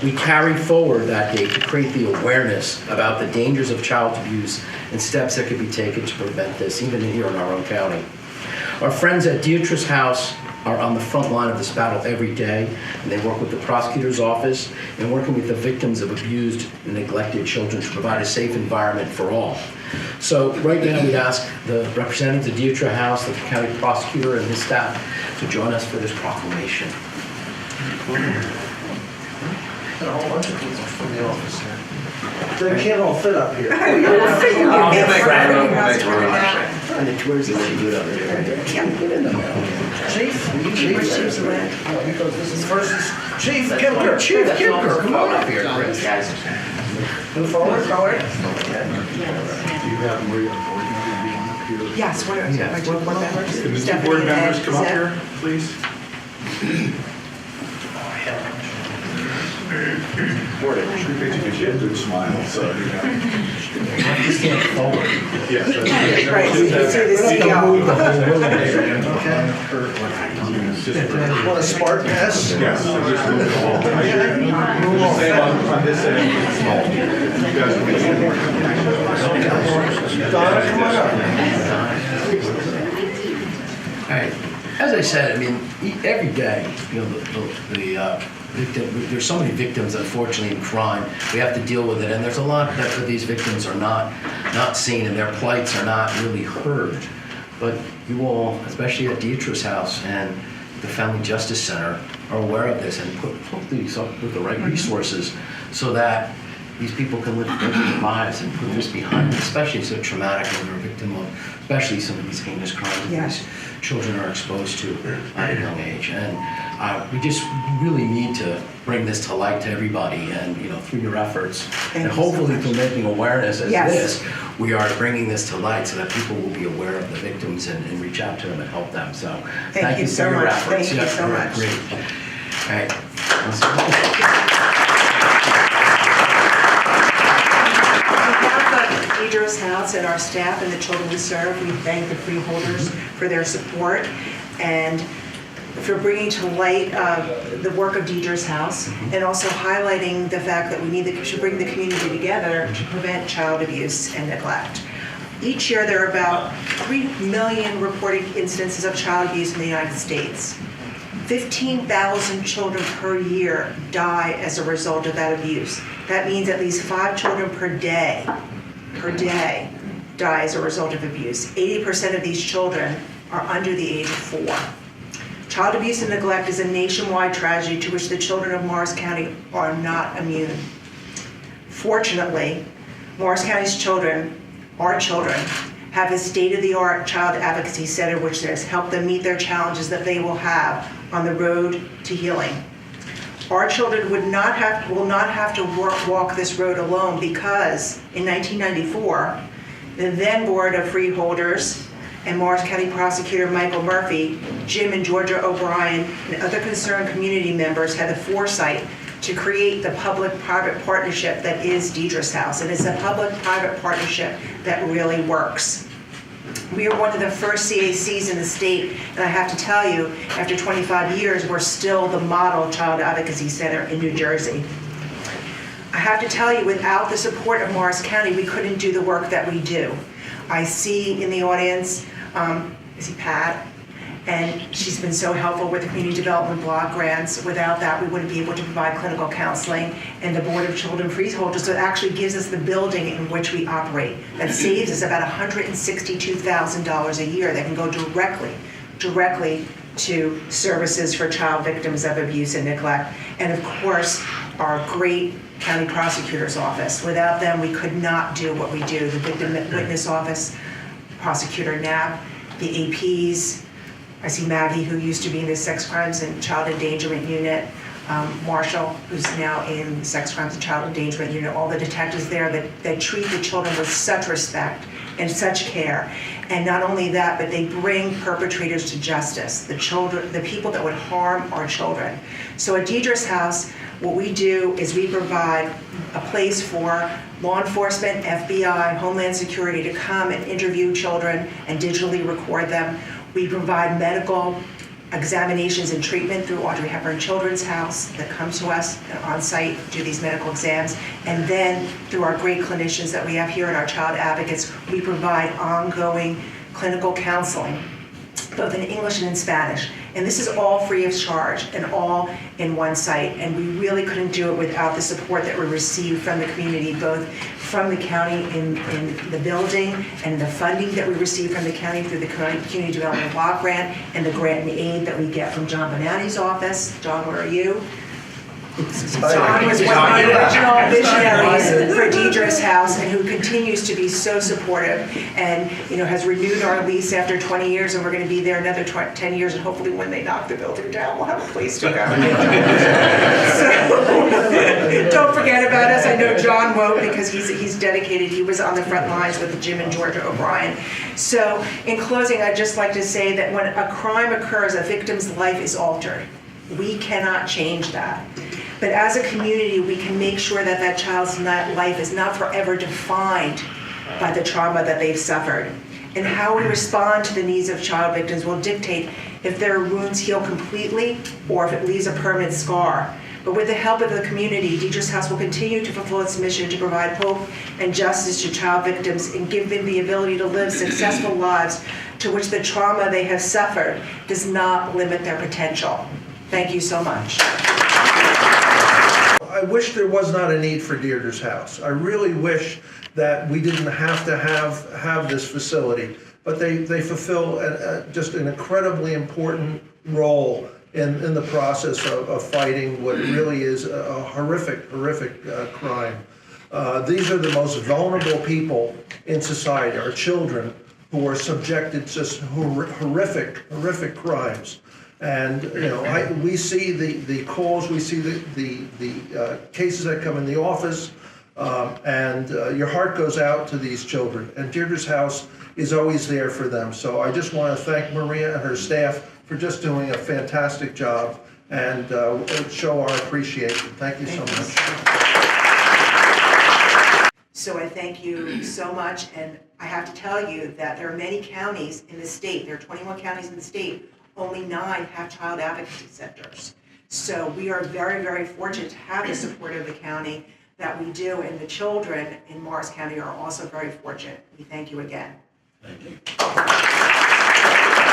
We carry forward that day to create the awareness about the dangers of child abuse and steps that could be taken to prevent this, even here in our own county. Our friends at Deirdre's house are on the front line of this battle every day, and they work with the prosecutor's office and working with the victims of abused and neglected children to provide a safe environment for all. So right now we ask the representatives of Deirdre House, the county prosecutor and his staff to join us for this proclamation. Got a whole bunch of people from the office here. They can't all fit up here. And the tours are really good up there. Get in the middle. Chief, Chief Kimker. Chief Kimker, come on up here, Chris. Move forward. Do you have Maria Board members up here? Yes, what are my two board members? Can the two Stephanie board members and come up Zipf. here, please? Should we get you a good smile, so you know. You stand forward. Yes. Right, so you can see the CEO. Want a smart pass? Yes. So just move along. Just say on this end. You guys Donna, come on up. All right. As I said, I mean, every day, you know, there's so many victims, unfortunately, in crime. We have to deal with it, and there's a lot that these victims are not seen, and their plights are not really heard. But you all, especially at Deirdre's house and the Family Justice Center, are aware of this and put these up with the right resources so that these people can live their lives and put this behind them, especially so traumatic when they're a victim of, especially some of these heinous crimes that these children are exposed to at a young age. And we just really need to bring this to light to everybody, and you know, through your efforts, and hopefully through making awareness as this, we are bringing this to light so that people will be aware of the victims and reach out to them and help them. So thank you so much. Thank you so much. Great. All right. Deirdre's house and our staff and the children we serve. We thank the Freeholders for their support and for bringing to light the work of Deirdre's house, and also highlighting the fact that we should bring the community together to prevent child abuse and neglect. Each year there are about 3 million reported instances of child abuse in the United States. 15,000 children per year die as a result of that abuse. That means at least 5 children per day die as a result of abuse. 80% of these children are under the age of 4. Child abuse and neglect is a nationwide tragedy to which the children of Morris County are not immune. Fortunately, Morris County's children, our children, have a state-of-the-art child advocacy center which has helped them meet their challenges that they will have on the road to healing. Our children will not have to walk this road alone, because in 1994, the then Board of Freeholders and Morris County Prosecutor Michael Murphy, Jim and Georgia O'Brien, and other concerned community members had the foresight to create the public-private partnership that is Deirdre's house. And it's a public-private partnership that really works. We are one of the first CACs in the state, and I have to tell you, after 25 years, we're still the model child advocacy center in New Jersey. I have to tell you, without the support of Morris County, we couldn't do the work that we do. I see in the audience, is he Pat? And she's been so helpful with the community development block grants. Without that, we wouldn't be able to provide clinical counseling. And the Board of Children Freeholders, so it actually gives us the building in which we operate. That saves us about $162,000 a year that can go directly to services for child victims of abuse and neglect. And of course, our great county prosecutor's office. Without them, we could not do what we do. The victim witness office, Prosecutor Knapp, the APs, I see Maggie, who used to be in the sex crimes and child endangerment unit, Marshall, who's now in the sex crimes and child endangerment unit, all the detectives there that treat the children with such respect and such care. And not only that, but they bring perpetrators to justice, the people that would harm our children. So at Deirdre's house, what we do is we provide a place for law enforcement, FBI, Homeland Security to come and interview children and digitally record them. We provide medical examinations and treatment through Audrey Hepburn Children's House that come to us on site, do these medical exams, and then through our great clinicians that we have here and our child advocates, we provide ongoing clinical counseling, both in English and in Spanish. And this is all free of charge and all in one site. And we really couldn't do it without the support that we receive from the community, both from the county in the building and the funding that we receive from the county through the Community Development Block Grant and the grant and aid that we get from John Bonanni's office. John, where are you? John was one of the original visionaries for Deirdre's house and who continues to be so supportive and, you know, has renewed our lease after 20 years, and we're going to be there another 10 years, and hopefully when they knock the building down, we'll have a place to go. So, don't forget about us. I know John won't because he's dedicated. He was on the front lines with Jim and Georgia O'Brien. So in closing, I'd just like to say that when a crime occurs, a victim's life is altered. We cannot change that. But as a community, we can make sure that that child's life is not forever defined by the trauma that they've suffered. And how we respond to the needs of child victims will dictate if their wounds heal completely or if it leaves a permanent scar. But with the help of the community, Deirdre's House will continue to fulfill its mission to provide hope and justice to child victims and give them the ability to live successful lives to which the trauma they have suffered does not limit their potential. Thank you so much. I wish there was not a need for Deirdre's House. I really wish that we didn't have to have this facility, but they fulfill just an incredibly important role in the process of fighting what really is a horrific crime. These are the most vulnerable people in society, our children, who are subjected to just horrific crimes. And you know, we see the calls, we see the cases that come in the office, and your heart goes out to these children. And Deirdre's House is always there for them. So I just want to thank Maria and her staff for just doing a fantastic job and show our appreciation. Thank you so much. So I thank you so much, and I have to tell you that there are many counties in the state. There are 21 counties in the state. Only 9 have child advocacy centers. So we are very fortunate to have the support of the county that we do, and the children in Morris County are also very fortunate. We thank you again. Thank you.